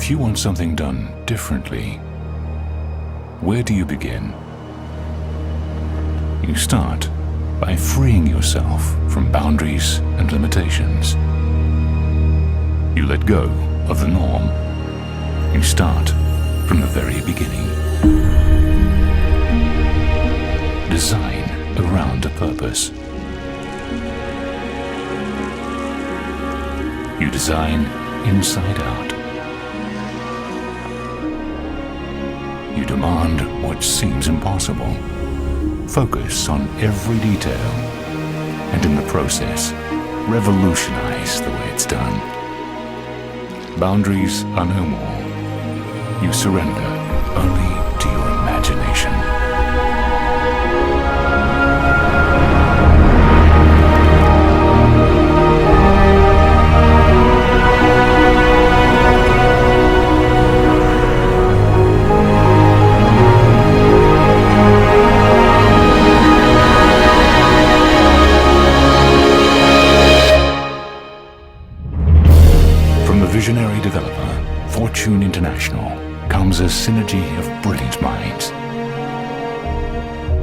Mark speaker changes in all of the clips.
Speaker 1: If you want something done differently, where do you begin? You start by freeing yourself from boundaries and limitations. You let go of the norm. You start from the very beginning. Design around a purpose. You design inside out. You demand what seems impossible. Focus on every detail, and in the process, revolutionize the way it's done. Boundaries are no more. You surrender only to your imagination. Visionary developer, Fortune International, comes a synergy of brilliant minds.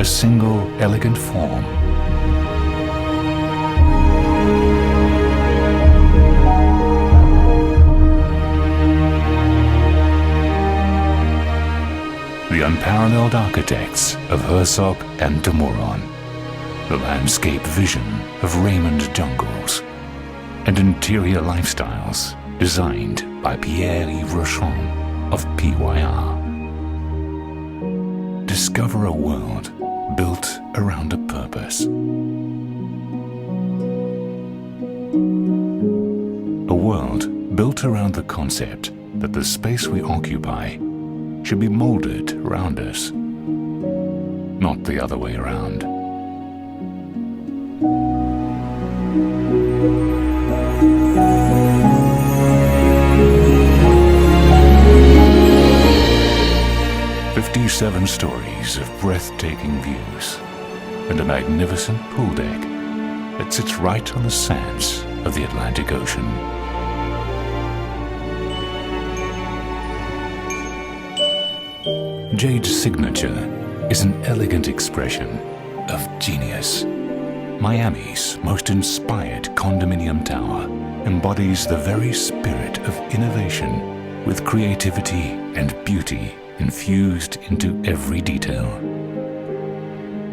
Speaker 1: A single elegant form. The unparalleled architects of Herzog de Meuron. The landscape vision of Raymond Jungles. And interior lifestyles designed by Pierre-Yves of PYR. Discover a world built around a purpose. A world built around the concept that the space we occupy should be molded around us, not the other way around. Seven stories of breathtaking views and a magnificent pool deck that sits right on the sands of the Atlantic Ocean. Jade Signature is an elegant expression of genius. Miami's most inspired condominium tower embodies the very spirit of innovation with creativity and beauty infused into every detail.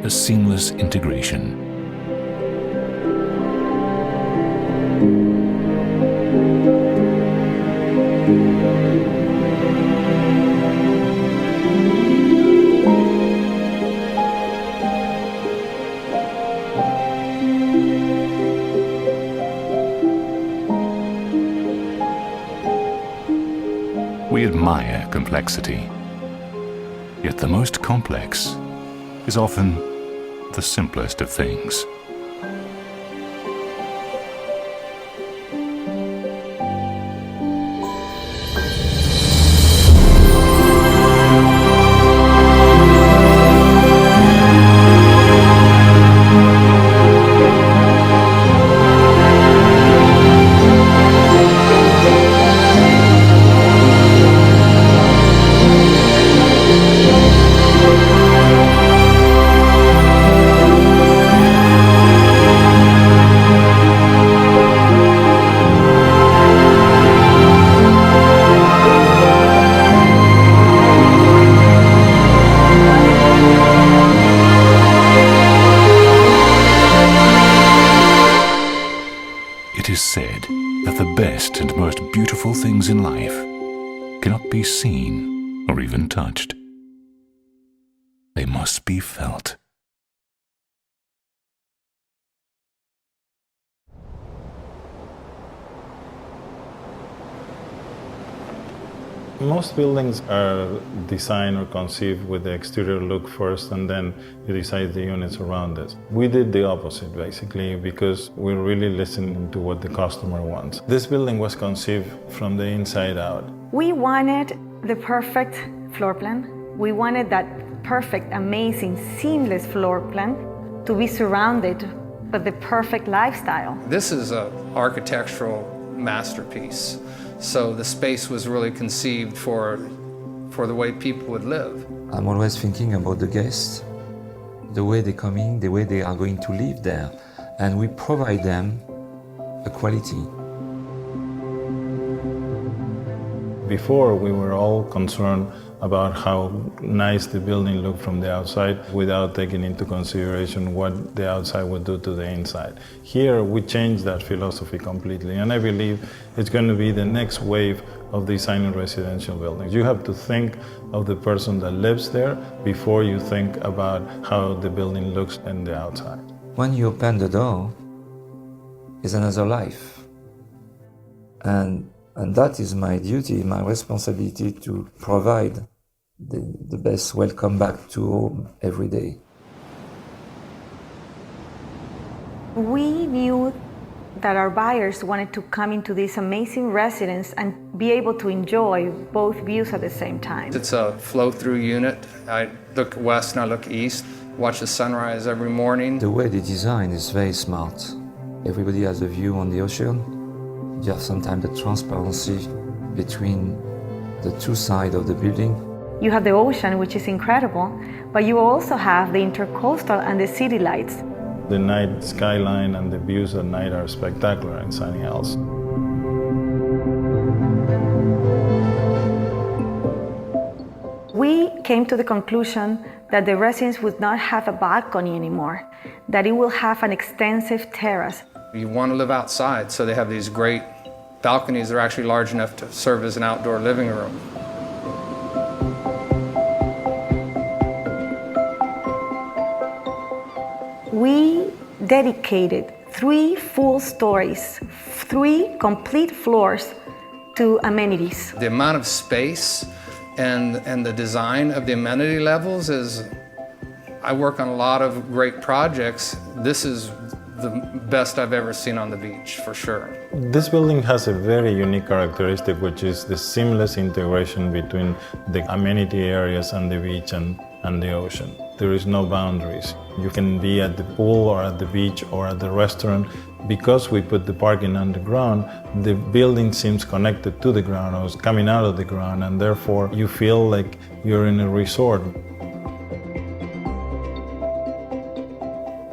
Speaker 1: A seamless integration. We admire complexity. Yet the most complex is often the simplest of things. It is said that the best and most beautiful things in life cannot be seen or even touched. They must be felt.
Speaker 2: Most buildings are designed or conceived with the exterior look first, and then you decide the units around it. We did the opposite, basically, because we're really listening to what the customer wants. This building was conceived from the inside out.
Speaker 3: We wanted the perfect floor plan. We wanted that perfect, amazing, seamless floor plan to be surrounded by the perfect lifestyle.
Speaker 4: This is an architectural masterpiece. So the space was really conceived for the way people would live.
Speaker 5: I'm always thinking about the guests, the way they're coming, the way they are going to live there, and we provide them a quality.
Speaker 2: Before, we were all concerned about how nice the building looked from the outside without taking into consideration what the outside would do to the inside. Here, we changed that philosophy completely, and I believe it's going to be the next wave of designing residential buildings. You have to think of the person that lives there before you think about how the building looks on the outside.
Speaker 5: When you open the door, it's another life. And that is my duty, my responsibility to provide the best welcome back to home every day.
Speaker 3: We knew that our buyers wanted to come into this amazing residence and be able to enjoy both views at the same time.
Speaker 4: It's a flow-through unit. I look west and I look east, watch the sunrise every morning.
Speaker 5: The way they design is very smart. Everybody has a view on the ocean. You have sometimes the transparency between the two sides of the building.
Speaker 3: You have the ocean, which is incredible, but you also have the intercoastal and the city lights.
Speaker 2: The night skyline and the views at night are spectacular in Sunny Hills.
Speaker 3: We came to the conclusion that the residence would not have a balcony anymore, that it will have an extensive terrace.
Speaker 4: You want to live outside, so they have these great balconies that are actually large enough to serve as an outdoor living room.
Speaker 3: We dedicated 3 full stories, 3 complete floors to amenities.
Speaker 4: The amount of space and the design of the amenity levels is, I work on a lot of great projects. This is the best I've ever seen on the beach, for sure.
Speaker 2: This building has a very unique characteristic, which is the seamless integration between the amenity areas and the beach and the ocean. There is no boundaries. You can be at the pool or at the beach or at the restaurant. Because we put the parking underground, the building seems connected to the ground or is coming out of the ground, and therefore you feel like you're in a resort.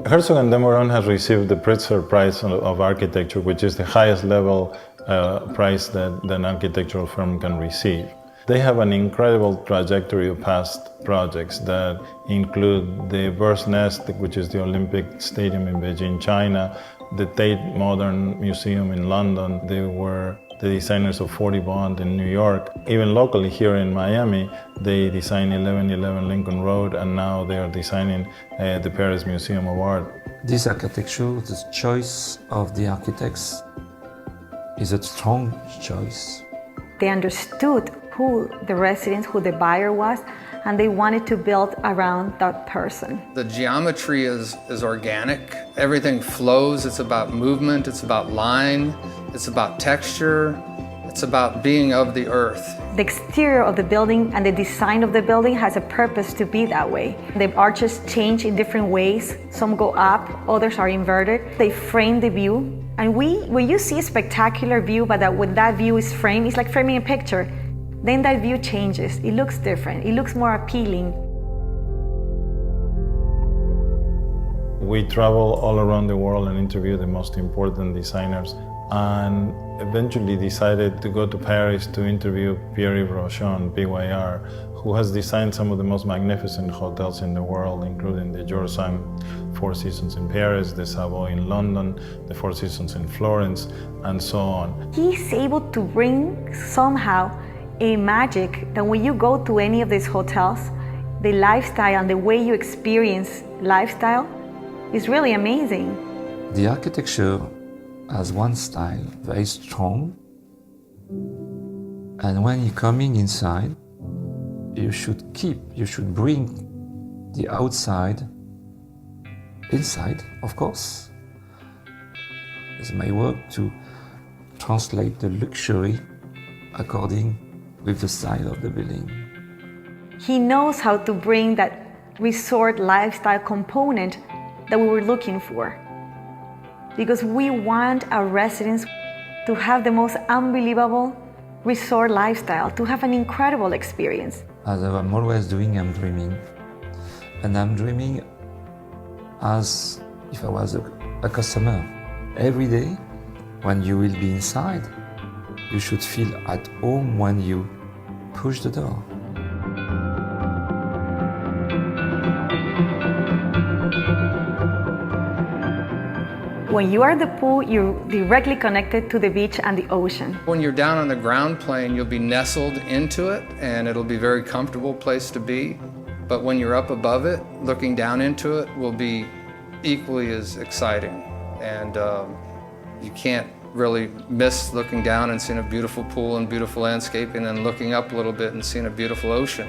Speaker 2: Herzog de Meuron has received the Pritzker Prize of Architecture, which is the highest level prize that an architectural firm can receive. They have an incredible trajectory of past projects that include the Bird's Nest, which is the Olympic Stadium in Beijing, China, the Tate Modern Museum in London. They were the designers of 40 Bond in New York. Even locally here in Miami, they designed 1111 Lincoln Road, and now they are designing the Paris Museum of Art.
Speaker 5: This architecture, the choice of the architects is a strong choice.
Speaker 3: They understood who the resident, who the buyer was, and they wanted to build around that person.
Speaker 4: The geometry is organic. Everything flows. It's about movement. It's about line. It's about texture. It's about being of the earth.
Speaker 3: The exterior of the building and the design of the building has a purpose to be that way. The arches change in different ways. Some go up, others are inverted. They frame the view. And when you see a spectacular view, but when that view is framed, it's like framing a picture. Then that view changes. It looks different. It looks more appealing.
Speaker 2: We travel all around the world and interview the most important designers, and eventually decided to go to Paris to interview Pierre-Yves, PYR, who has designed some of the most magnificent hotels in the world, including the George Four Seasons in Paris, the Savoy in London, the Four Seasons in Florence, and so on.
Speaker 3: He's able to bring somehow a magic that when you go to any of these hotels, the lifestyle and the way you experience lifestyle is really amazing.
Speaker 5: The architecture has one style, very strong, and when you're coming inside, you should bring the outside inside, of course. It's my work to translate the luxury according with the style of the building.
Speaker 3: He knows how to bring that resort lifestyle component that we were looking for. Because we want our residents to have the most unbelievable resort lifestyle, to have an incredible experience.
Speaker 5: As I'm always doing, I'm dreaming. And I'm dreaming as if I was a customer. Every day, when you will be inside, you should feel at home when you push the door.
Speaker 3: When you are at the pool, you're directly connected to the beach and the ocean.
Speaker 4: When you're down on the ground plane, you'll be nestled into it and it'll be a very comfortable place to be. But when you're up above it, looking down into it will be equally as exciting. And you can't really miss looking down and seeing a beautiful pool and beautiful landscaping and looking up a little bit and seeing a beautiful ocean.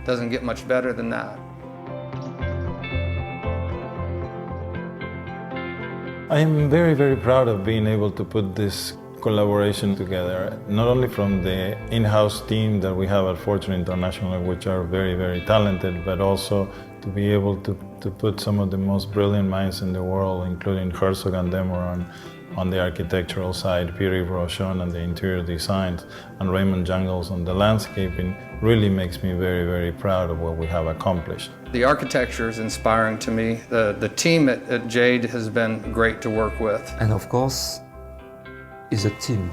Speaker 4: Doesn't get much better than that.
Speaker 2: I am very, very proud of being able to put this collaboration together, not only from the in-house team that we have at Fortune International, which are very, very talented, but also to be able to put some of the most brilliant minds in the world, including Herzog de Meuron on the architectural side, Pierre-Yves on the interior designs, and Raymond Jungles on the landscaping, really makes me very, very proud of what we have accomplished.
Speaker 4: The architecture is inspiring to me. The team at Jade has been great to work with.
Speaker 5: And of course, it's a team.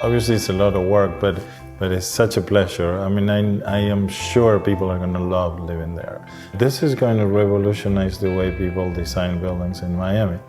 Speaker 2: Obviously it's a lot of work, but it's such a pleasure. I mean, I am sure people are going to love living there. This is going to revolutionize the way people design buildings in Miami.